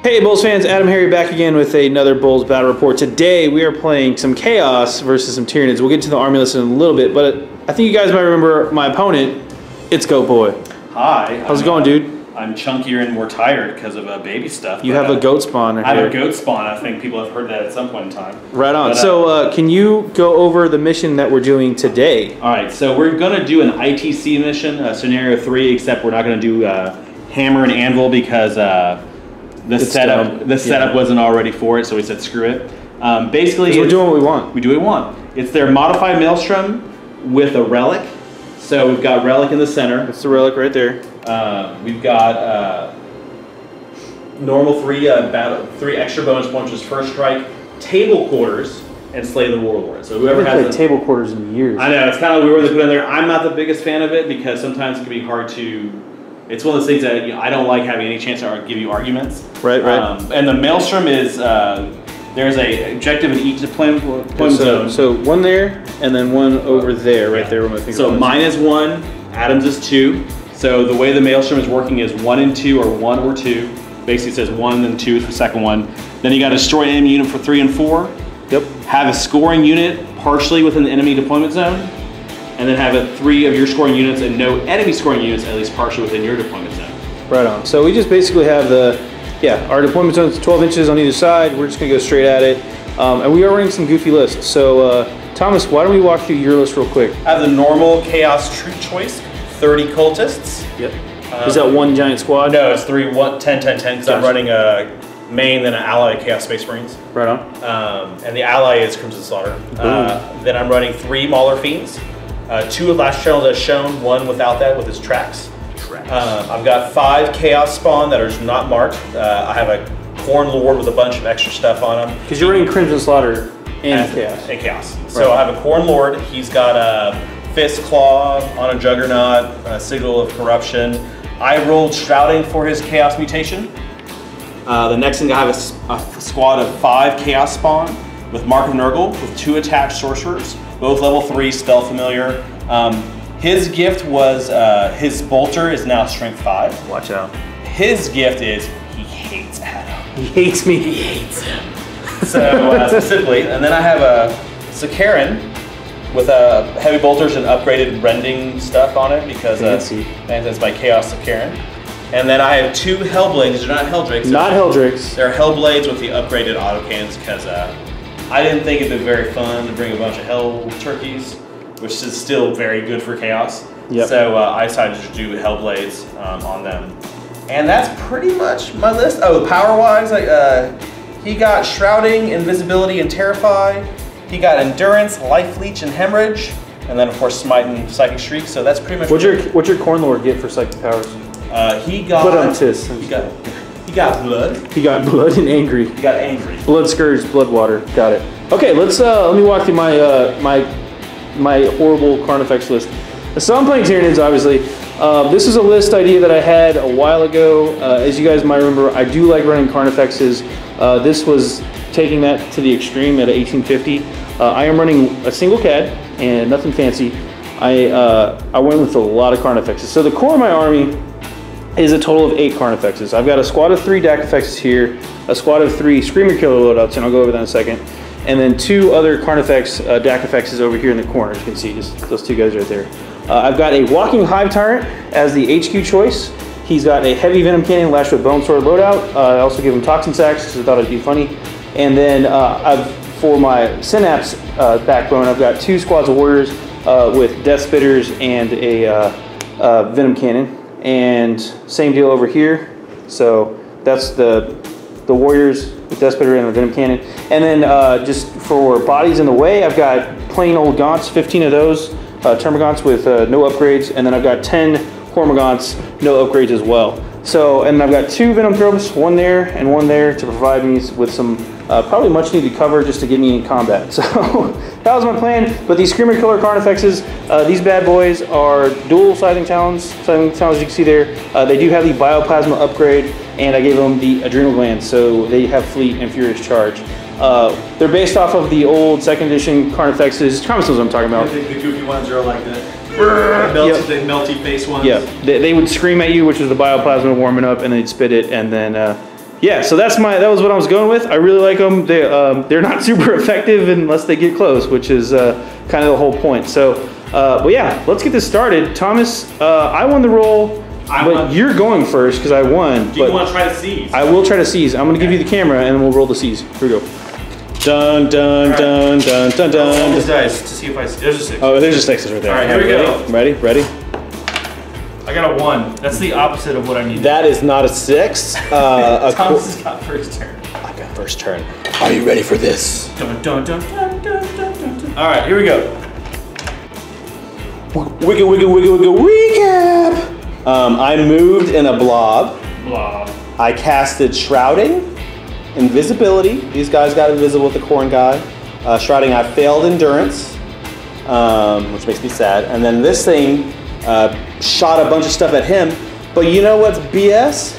Hey BoLS fans, AdamHarry back again with another BoLS battle report. Today we are playing some Chaos versus some Tyranids. We'll get to the army list in a little bit, but I think you guys might remember my opponent. It's Goatboy. Hi. How's it going, dude? I'm chunkier and more tired because of baby stuff. You have a goat spawn right I have here. a goat spawn. I think people have heard that at some point in time. Right on. But, so can you go over the mission that we're doing today? All right, so we're going to do an ITC mission, scenario 3, except we're not going to do hammer and anvil because the setup wasn't all ready for it, so we said screw it. Basically, we're doing what we want. We do what we want. It's their modified Maelstrom with a relic. So we've got relic in the center. That's the relic right there. We've got normal 3 extra bonus points, which is first strike, table quarters, and slay the warlord. So whoever has played table quarters in years. I know, it's kind of weird to put in there. I'm not the biggest fan of it because sometimes it can be hard to. It's one of those things that I don't like having any chance to give you arguments. Right. And the Maelstrom is there's a objective in each deployment zone. So one there and then one over there, right there where my finger So mine is 1, Adam's is 2. So the way the Maelstrom is working is 1 and 2 or 1 or 2. Basically it says 1 and 2 is the second one. Then you got to destroy an enemy unit for 3 and 4. Yep. Have a scoring unit partially within the enemy deployment zone. And then have 3 of your scoring units and no enemy scoring units at least partially within your deployment zone. Right on. So we just basically have our deployment zone is 12 inches on either side. We're just gonna go straight at it. And we are running some goofy lists. So Thomas, why don't we walk through your list real quick? I have the normal Chaos Troop Choice, 30 cultists. Yep. Is that one giant squad? No, it's 3, 1, 10, 10, 10, because I'm running a main, then an ally Chaos Space Marines. Right on. And the ally is Crimson Slaughter. Then I'm running 3 Maulerfiends. 2 of last channels as shown, 1 without that with his tracks. I've got 5 Chaos Spawn that are not marked. I have a Corn Lord with a bunch of extra stuff on him. Because you're running Crimson Slaughter and Chaos. And Chaos. So I have a Corn Lord. He's got a Fist Claw on a Juggernaut, a Signal of Corruption. I rolled Shrouding for his Chaos mutation. The next thing I have is a squad of 5 Chaos Spawn with Mark of Nurgle with 2 attached sorcerers, both level 3, Spell Familiar. His gift was, his bolter is now strength 5. Watch out. His gift is, he hates Adam. He hates me. He hates him. So, specifically, and then I have a Sakaran with heavy bolters and upgraded rending stuff on it because that's my Chaos Sakaran. And then I have 2 HelBLADES. They're not HellDrakes. Not HelDrakes. They're HelBLADES with the upgraded autocannons because I didn't think it'd be very fun to bring a bunch of Hell Turkeys, which is still very good for Chaos. Yep. So I decided to do HelBLADES on them. And that's pretty much my list. Oh, power-wise, he got Shrouding, Invisibility, and Terrify. He got Endurance, Life Leech, and Hemorrhage. And then, of course, Smite and Psychic Shriek. So that's pretty much What's your Corn Lord get for Psychic Powers? He got blood. He got blood and angry. He got angry. Blood Scourge, Blood Water. Got it. Okay, let me walk through my my horrible Carnifex list. So I'm playing Tyranids, obviously. This is a list idea that I had a while ago. As you guys might remember, I do like running Carnifexes. This was taking that to the extreme at 1850. I am running a single CAD and nothing fancy. I went with a lot of Carnifexes. So the core of my army is a total of 8 Carnifexes. I've got a squad of 3 Dakifexes here, a squad of 3 Screamer Killer loadouts, and I'll go over that in a second, and then 2 other Carnifex Dakifexes over here in the corner. You can see just those 2 guys right there. I've got a Walking Hive Tyrant as the HQ choice. He's got a Heavy Venom Cannon lashed with Bone Sword loadout. I also give him Toxin Sacks because I thought it'd be funny. And then for my Synapse backbone, I've got 2 squads of Warriors with Death Spitters and a Venom Cannon. And same deal over here. So that's the Warriors with Death Spitter and the Venom Cannon. And then just for bodies in the way, I've got plain old Gaunts, 15 of those, Termagants with no upgrades. And then I've got 10 Hormagaunts, no upgrades as well. So, and I've got 2 Venom Throws, 1 there and 1 there to provide me with some probably much needed cover just to get me in combat. So that was my plan. But these Screamer Killer Carnifexes, these bad boys are dual Scything Talons, as you can see there. They do have the Bioplasma upgrade, and I gave them the Adrenal Glands, so they have Fleet and Furious Charge. They're based off of the old 2nd edition Carnifexes. Thomas knows what I'm talking about. The goofy ones are like the melty face ones. Yeah, they would scream at you, which is the Bioplasma warming up, and they'd spit it, and then yeah, so that was what I was going with. I really like them. They're not super effective unless they get close, which is kind of the whole point. So, but yeah, let's get this started. Thomas, I won the roll, but you're going first because I won. Do you want to try to seize? I will try to seize. I'm going to give you the camera and then we'll roll the seize. Here we go. Dun dun dun dun dun dun. Roll these dice to see if I see. There's a 6. Oh, there's a 6 right there. All right, here we go. Ready? I got a 1. That's the opposite of what I need. That is not a 6. Thomas has got first turn. I got first turn. Are you ready for this? Dun, dun, dun, dun, dun, dun, dun. All right, here we go. Wiggle, recap! I moved in a blob. Blob. I casted Shrouding, Invisibility. These guys got invisible with the corn guy. Shrouding, I failed Endurance, which makes me sad. And then this thing shot a bunch of stuff at him. But you know what's BS?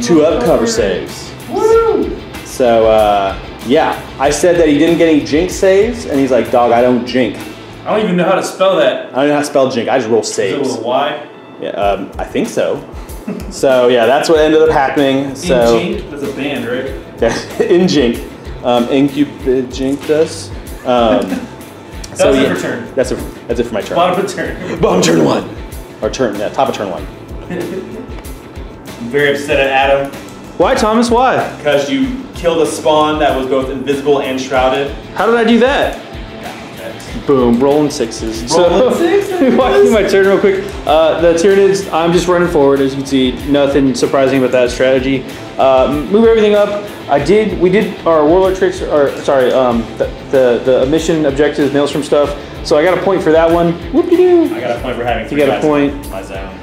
2-up cover saves. Woo! So, yeah. I said that he didn't get any Jink saves, and he's like, dog, I don't Jink. I don't even know how to spell that. I don't know how to spell Jink. I just roll Is saves. it with a Y? Yeah, I think so. So yeah, that's what ended up happening. So In Jink? That's a band, right? in Jink, Incubid jinked us. That's So it yeah, for turn. that's it for my turn. Bottom of turn. Bottom turn 1, or turn top of turn 1. I'm very upset at Adam Why, Thomas? Why? because you killed a spawn that was both invisible and shrouded. How did I do that? Boom, rolling 6s. Rolling sixes? Walking my turn real quick. The Tyranids, I'm just running forward, as you can see. Nothing surprising about that strategy. Move everything up. We did our warlord tricks, or sorry, the mission objectives, Maelstrom stuff. So I got a point for that one. Whoop-de-doo. I got a point for having 3 You got a guys point. in my zone.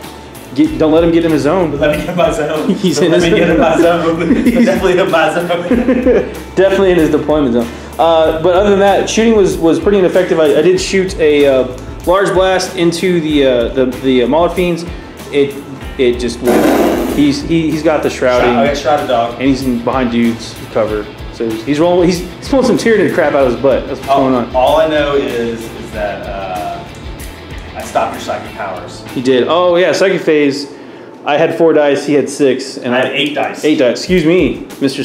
Don't let him get in his zone. Let me get in my zone. He's Don't in let his me get in my zone. zone. Definitely in my zone. Definitely in his deployment zone. But other than that, shooting was pretty ineffective. I did shoot a large blast into the Maulerfiends. It just went. He's got the shrouding. I got shrouded dog. And he's behind dudes cover. So he's rolling. He's pulling some Tyranid crap out of his butt. That's what's going on. All I know is that I stopped your psychic powers. He did. Oh yeah, second phase. I had 4 dice. He had 6, and I had 8 dice. 8 dice. Excuse me, Mr.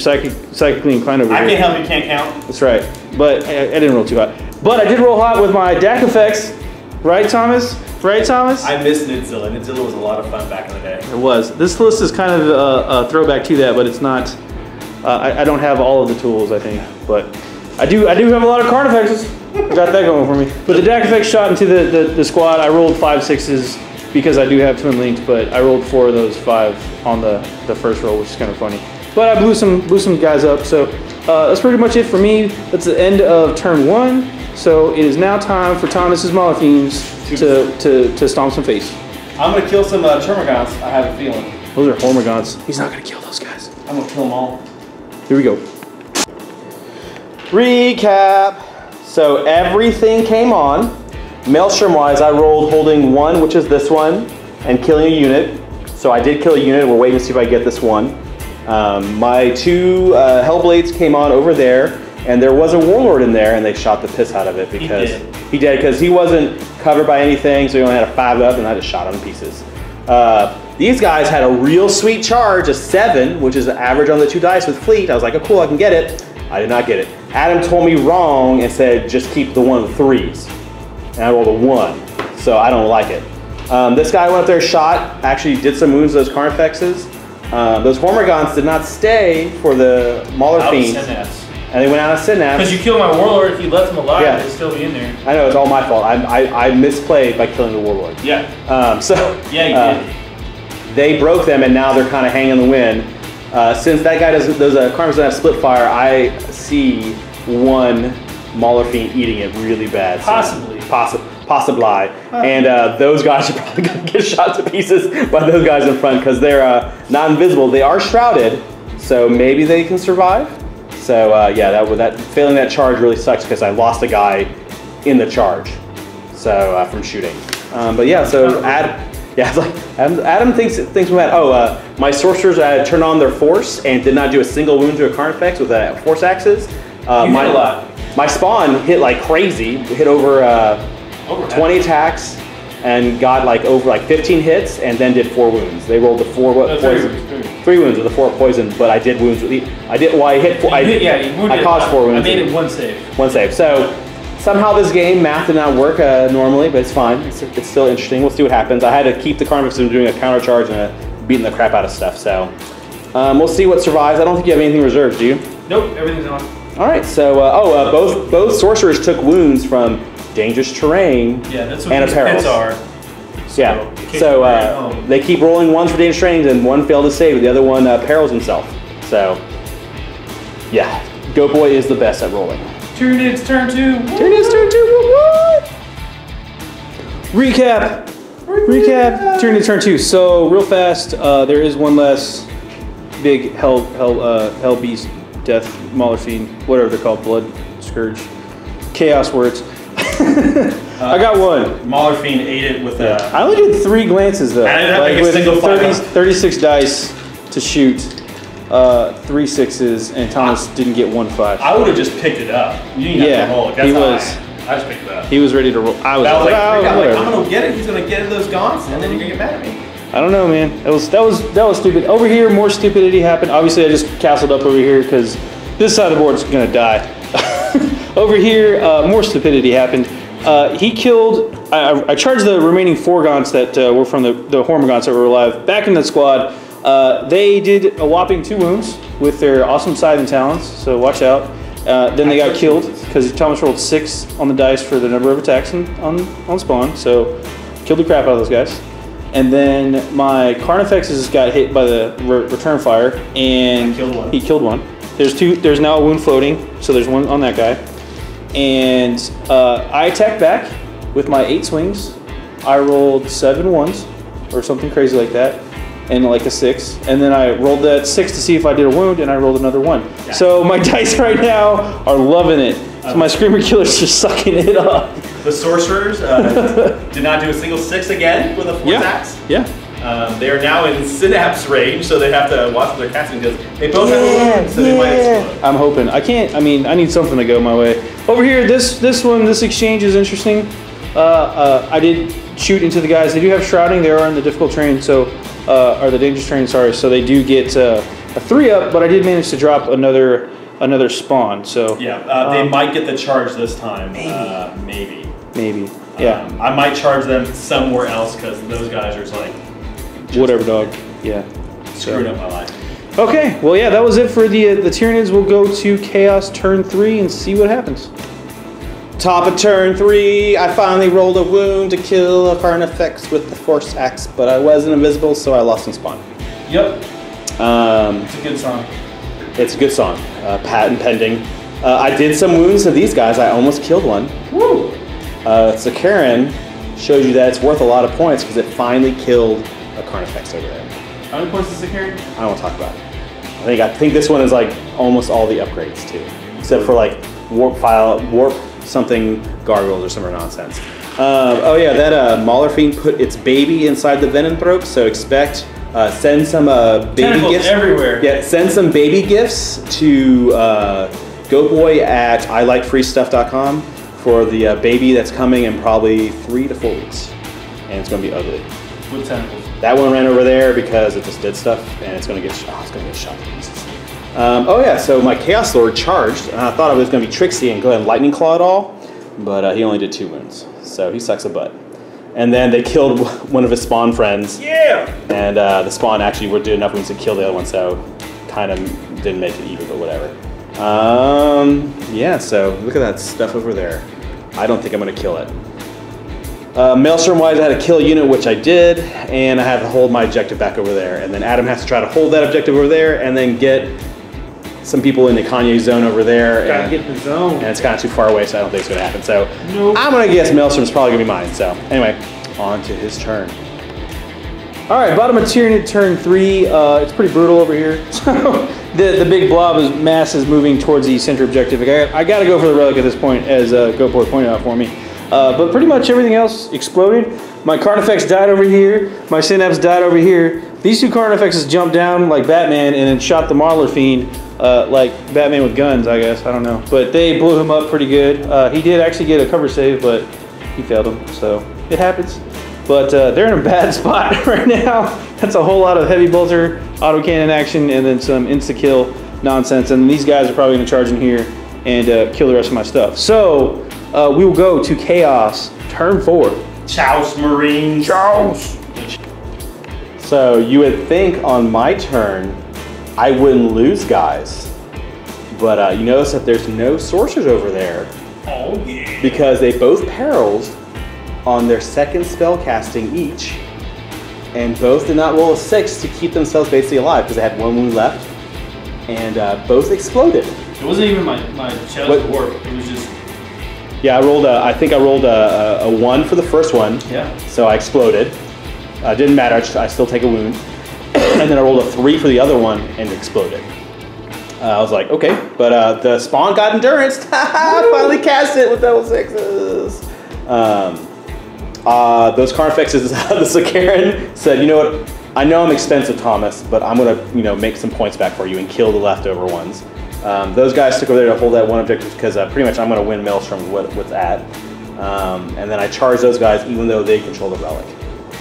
Psychically inclined over here. I can't help you can't count. That's right. But I didn't roll too hot. But I did roll hot with my DAC effects. Right, Thomas? Right, Thomas? I miss Nidzilla. Nidzilla was a lot of fun back in the day. It was. This list is kind of a throwback to that, but it's not. I don't have all of the tools, I think, but I do have a lot of Carnifexes. I got that going for me. But the DAC effects shot into the squad. I rolled 5 6s because I do have twin links, but I rolled 4 of those 5 on the first roll, which is kind of funny. But I blew some guys up, so that's pretty much it for me. That's the end of turn 1. So it is now time for Thomas's Maulerfiends to stomp some face. I'm gonna kill some Termagants. I have a feeling. Those are Hormagants. He's not gonna kill those guys. I'm gonna kill them all. Here we go. Recap. So everything came on. Maelstrom wise, I rolled holding 1, which is this one, and killing a unit. So I did kill a unit. We're waiting to see if I get this one. My 2 HelBLADES came on over there, and there was a warlord in there, and they shot the piss out of it because he did because he wasn't covered by anything, so he only had a 5-up, and I just shot him in pieces. These guys had a real sweet charge, a 7, which is the average on the 2 dice with fleet. I was like, oh cool, I can get it. I did not get it. Adam told me wrong and said just keep the one with 3s, and I rolled a 1, so I don't like it. This guy went up there, shot, actually did some wounds to those Carnifexes. Those Hormagants did not stay for the Maulerfiends, and they went out of Synapse. Because you killed my warlord, if you left him alive, Yeah. they'd still be in there. I know, it's all my fault. I misplayed by killing the warlord. Yeah. Yeah, you did. They broke them, and now they're kind of hanging in the wind. Since that guy doesn't, those Carnifexes don't have split fire, I see one Maulerfiend eating it really bad. Possibly. Possibly. And those guys are probably going to get shot to pieces by those guys in front because they're not invisible. They are shrouded, so maybe they can survive. So yeah, failing that charge really sucks because I lost a guy in the charge, so from shooting. But yeah, so Adam thinks from that. Oh, my sorcerers turned on their force and did not do a single wound to a Carnifex with force axes. My spawn hit like crazy. Hit over 20 attacks, and got like over like 15 hits, and then did 4 wounds. They rolled the 4 poison. 3 wounds with the 4 poison, but I did wounds with I did. Well, I hit 4. I caused 4 wounds. I made it 1 save. 1 save. So somehow this game math did not work normally, but it's fine. It's still interesting. We'll see what happens. I had to keep the Carnifexes from doing a counter charge and beating the crap out of stuff. So we'll see what survives. I don't think you have anything reserved, do you? Nope, everything's on. All right. So both sorcerers took wounds from dangerous terrain that's what and these apparels. pits are. So they keep rolling ones for dangerous terrain, and one failed to save. The other one perils himself. So yeah, Goatboy is the best at rolling. Tyranids Turn 2. Tyranids Turn 2. What? Recap. Tyranids Turn 2. So real fast, there is one less big hell beast, death, Maulerfiend, whatever they're called, blood scourge, chaos words. I got one. Maulerfiend ate it with a... I only did 3 glances though. I didn't have like like a single 36 dice to shoot, 3 6s, and Thomas didn't get 1 5. I would have just picked it up. You didn't have to roll it. I just picked it up. He was ready to roll. I was like, whatever. I'm gonna get it. He's gonna get those gaunts, and then you're gonna get mad at me. I don't know, man. That was stupid. Over here, more stupidity happened. Obviously, I just castled up over here because this side of the board is gonna die. Over here, more stupidity happened. He killed. I charged the remaining 4 gaunts that were from the Hormagaunts that were alive back in the squad. They did a whopping 2 wounds with their awesome scythe and talons. So watch out. Then they got killed because Thomas rolled 6 on the dice for the number of attacks on spawn. So killed the crap out of those guys. And then my Carnifexes got hit by the return fire, and he killed one. There's now a wound floating, so there's 1 on that guy. And I attacked back with my 8 swings. I rolled 7 1s or something crazy like that, and like a 6. And then I rolled that 6 to see if I did a wound, and I rolled another 1. Yeah. So my dice right now are loving it. So my Screamer Killer's just sucking it up. The Sorcerers did not do a single 6 again with a 4 attacks. Yeah. They are now in Synapse range, so they have to watch their casting deals. They both have a wound, so they might explode. I'm hoping. I need something to go my way. Over here, this exchange is interesting. I did shoot into the guys. They do have shrouding. They are in the difficult terrain, or the dangerous terrain, sorry. So they do get a 3-up, but I did manage to drop another spawn. So they might get the charge this time. Maybe. Yeah. I might charge them somewhere else because those guys are just like... whatever, dog. Yeah. Screwing up my life. Okay. Well, yeah, that was it for the Tyranids. We'll go to Chaos turn 3 and see what happens. Top of turn 3, I finally rolled a wound to kill a Carnifex with the Force Axe, but I wasn't invisible, so I lost in spawn. Yep. It's a good song. It's a good song. Patent pending. I did some wounds to these guys. I almost killed one. Woo! So Karen shows you that it's worth a lot of points because it finally killed a Carnifex over there. How many points is it, Karen? I don't want to talk about it. I think this one is like almost all the upgrades too, except for like warp something gargoyles or some nonsense. Oh yeah, that Maulerfiend put its baby inside the venom throat, so expect send some baby tentacles gifts everywhere. Yeah, send some baby gifts to Goatboy at ilikefreestuff.com for the baby that's coming in probably 3 to 4 weeks, and it's going to be ugly. With tentacles. That one ran over there because it just did stuff, and it's going to get shot to pieces. Oh yeah, so my Chaos Lord charged, and I thought I was going to be tricksy and go ahead and Lightning Claw it all, but he only did 2 wounds, so he sucks a butt. And then they killed one of his spawn friends. Yeah! And the spawn actually did enough wounds to kill the other one, so kind of didn't make it even, but whatever. Yeah, so look at that stuff over there. I don't think I'm going to kill it. Maelstrom-wise, I had to kill a unit, which I did, and I have to hold my objective back over there. And then Adam has to try to hold that objective over there, and then get some people in the Kanye zone over there. Gotta get the zone. And it's kind of too far away, so I don't think it's going to happen. So I'm going to guess Maelstrom's probably going to be mine. So anyway, on to his turn. All right, bottom of Tyranid turn 3. It's pretty brutal over here. So the big blob of mass is moving towards the center objective. I got to go for the relic at this point, as Goatboy pointed out for me. But pretty much everything else exploded. My Carnifex died over here. My Synapse died over here. These 2 Carnifexes jumped down like Batman and then shot the Maulerfiend like Batman with guns, I guess. I don't know. But they blew him up pretty good. He did actually get a cover save, but he failed him. So it happens. but they're in a bad spot right now. That's a whole lot of heavy bolter, autocannon action, and then some insta-kill nonsense. And these guys are probably gonna charge in here and kill the rest of my stuff. So we will go to Chaos, turn 4. Chouse, Marines. Chouse. So you would think on my turn, I wouldn't lose guys. But you notice that there's no sorcerers over there. Oh yeah. Because they both perils on their second spell casting each. And both did not roll a 6 to keep themselves basically alive because they had 1 wound left. And both exploded. It wasn't even my chest warp. It was just. Yeah, I think I rolled a 1 for the first one. Yeah. So I exploded. Didn't matter, I still take a wound. And then I rolled a 3 for the other one and exploded. I was like, okay, but the spawn got endurance. Finally cast it with double 6s. Those Carnifexes, the Sakaran said, you know what? I know I'm expensive, Thomas, but I'm gonna, make some points back for you and kill the leftover ones. Those guys took over there to hold that one objective because pretty much I'm gonna win Maelstrom with that. And then I charge those guys even though they control the relic.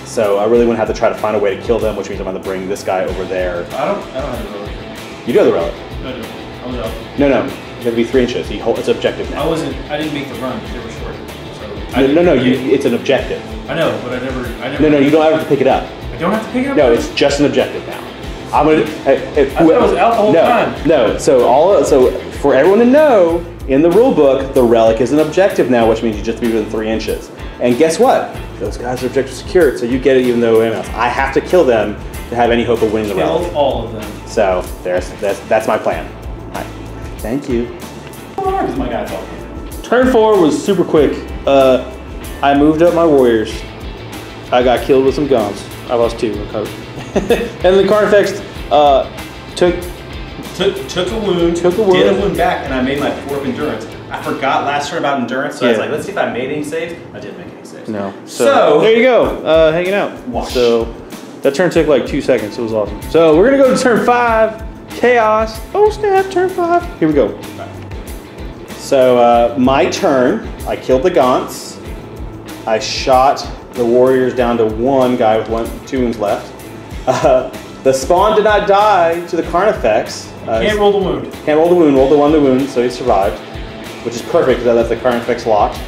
So I really wouldn't have to try to find a way to kill them, which means I'm gonna bring this guy over there. I don't have the relic. You do have the relic. No, I was out. No, you have to be 3 inches. It's objective now. I didn't make the run because they were short. So it's an objective. I know, but I never. No, you don't have to pick it up. I don't have to pick it up? No, it's just an objective now. I'm gonna. I thought it was out the whole time. No. So for everyone to know, in the rule book, the relic is an objective now, which means you just have to be within 3 inches. And guess what? Those guys are objective secured, so you get it even though anyone else. I have to kill them to have any hope of winning the relic. Kill all of them. So that's my plan. All right. Thank you. How hard is my guy talking? Turn 4 was super quick. I moved up my warriors. I got killed with some guns. I lost 2, recovered. And the Carnifex took a wound, did a wound back, and I made my 4th endurance. I forgot last turn about endurance, so I was like, let's see if I made any saves. I didn't make any saves. No. So there you go, hanging out. Wash. So that turn took like 2 seconds. It was awesome. So we're gonna go to turn 5, Chaos. Oh snap, turn 5. Here we go. So my turn, I killed the Gaunts. I shot the warriors down to 1 guy with 2 wounds left. The spawn did not die to the Carnifex. Can't roll the wound. Can't roll the wound, rolled the 1 to wound, so he survived, which is perfect because that's the Carnifex locked.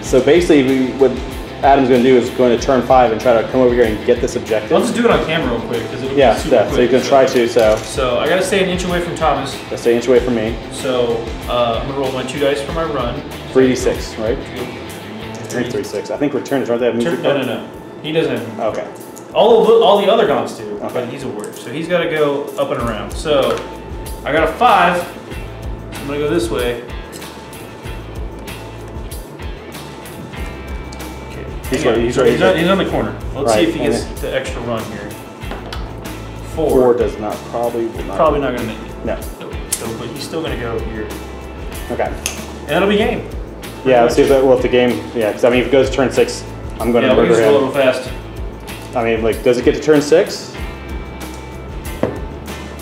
So basically what Adam's going to do is going to turn 5 and try to come over here and get this objective. I'll just do it on camera real quick because it'll be super quick. So you're going to try to, So I got to stay an inch away from Thomas. Gotta stay an inch away from me. So I'm going to roll my 2 dice for my run. 3d6, right? 3d6. I think returns, aren't they? No. He doesn't have movement. Okay. All the other Gaunts do, Okay. but he's a warrior. So he's got to go up and around. So I got a 5. I'm going to go this way. He's right. He's on the corner. Let's see if he gets the extra run here. 4 does not, probably not going to make it. No. So, but he's still going to go here. Okay. And that'll be game. Yeah, let's see if that, well, if the game, because I mean, if it goes to turn 6, I'm going to murder him. Yeah, we'll just roll real fast. I mean, like, does it get to turn 6?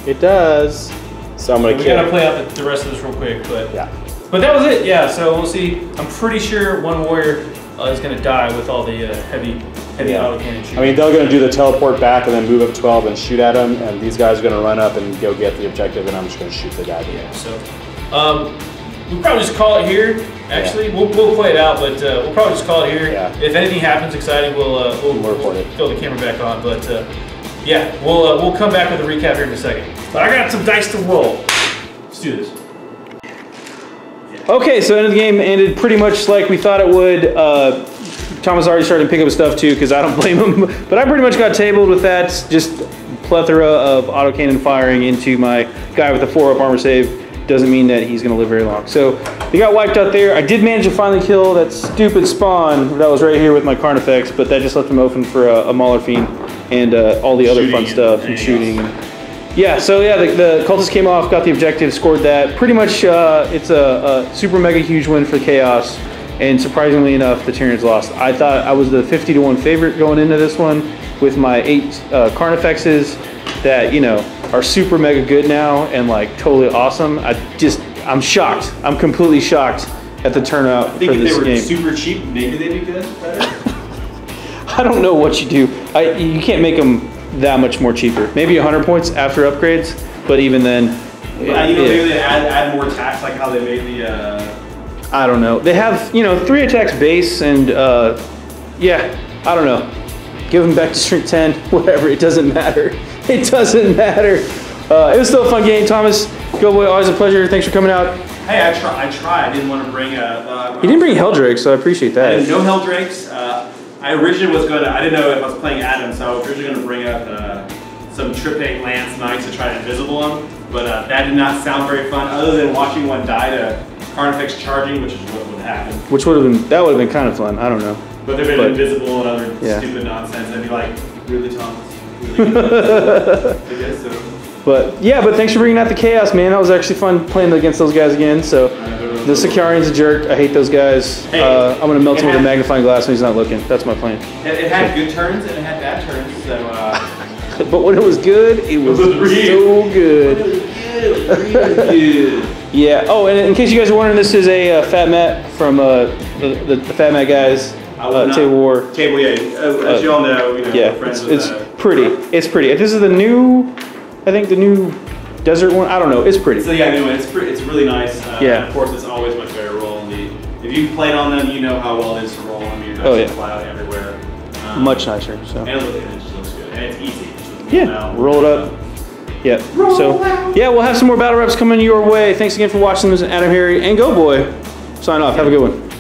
It does. So I'm going to kill. We got to play out the rest of this real quick, but yeah. But that was it. Yeah. So we'll see. I'm pretty sure 1 warrior is going to die with all the heavy autocannon shooting. I mean, they're going to do the teleport back and then move up 12 and shoot at him, and these guys are going to run up and go get the objective, and I'm just going to shoot the guy. Yeah. So we'll probably just call it here. Actually, we'll play it out, but we'll probably just call it here. Yeah. If anything happens exciting, we'll report it. Throw the camera back on. But yeah, we'll come back with a recap here in a second. But I got some dice to roll. Let's do this. Okay, so end of the game ended pretty much like we thought it would. Thomas already started to pick up stuff too, because I don't blame him. But I pretty much got tabled with that. Just plethora of autocannon firing into my guy with a 4-up armor save. Doesn't mean that he's going to live very long. So he got wiped out there. I did manage to finally kill that stupid spawn that was right here with my Carnifex, but that just left him open for a Maulerfiend and all the other fun stuff and shooting. Yeah, so yeah, the cultists came off, got the objective, scored that. Pretty much it's a super mega huge win for Chaos, and surprisingly enough, the Tyranids lost. I thought I was the 50-1 favorite going into this one with my 8 Carnifexes that, are super mega good now and like totally awesome. I'm shocked. I'm completely shocked at the turnout for this game. If they were super cheap, maybe they'd be good, better. I don't know what you do. You can't make them that much more cheaper. Maybe 100 points after upgrades, but even then. Maybe they add more attacks, like how they made the. I don't know. They have 3 attacks base, and yeah, I don't know. Give them back to strength 10, whatever. It doesn't matter. It doesn't matter. It was still a fun game, Thomas. Goatboy, always a pleasure. Thanks for coming out. Hey, I tried. I didn't want to bring a. You didn't bring HelDrakes, so I appreciate that. I didn't know HelDrakes. I originally was going to. I didn't know if I was playing Adam, so I was originally going to bring up some Triptych Lance Knights to try to invisible them, but that did not sound very fun. Other than watching one die to Carnifex charging, which is what would happen. Which would have been kind of fun. I don't know. But they've been invisible and other stupid nonsense. I'd be like, really, Thomas? Really? I guess so. But thanks for bringing out the chaos, man. That was actually fun playing against those guys again. So the Sicarian's a jerk. I hate those guys. Hey, I'm gonna melt him with a magnifying glass when he's not looking. That's my plan. It had good turns and it had bad turns. So. But when it was good, it was so good. It was really good. Yeah. Oh, and in case you guys are wondering, this is a Fat Matt from the Fat Matt guys. Table War. Table, as you all know, friends with it's pretty. It's pretty. This is the new. I think the new desert one. I don't know. It's pretty. So yeah, new one. It's really nice. Yeah. Of course, it's always much better rolling. If you've played on them, you know how well it is to roll them. You're not fly out everywhere. Much nicer. So. And it just looks good, and it's easy. Yeah. Roll it up. Yeah. We'll have some more battle reps coming your way. Thanks again for watching. This is AdamHarry and Goatboy. Sign off. Have a good one.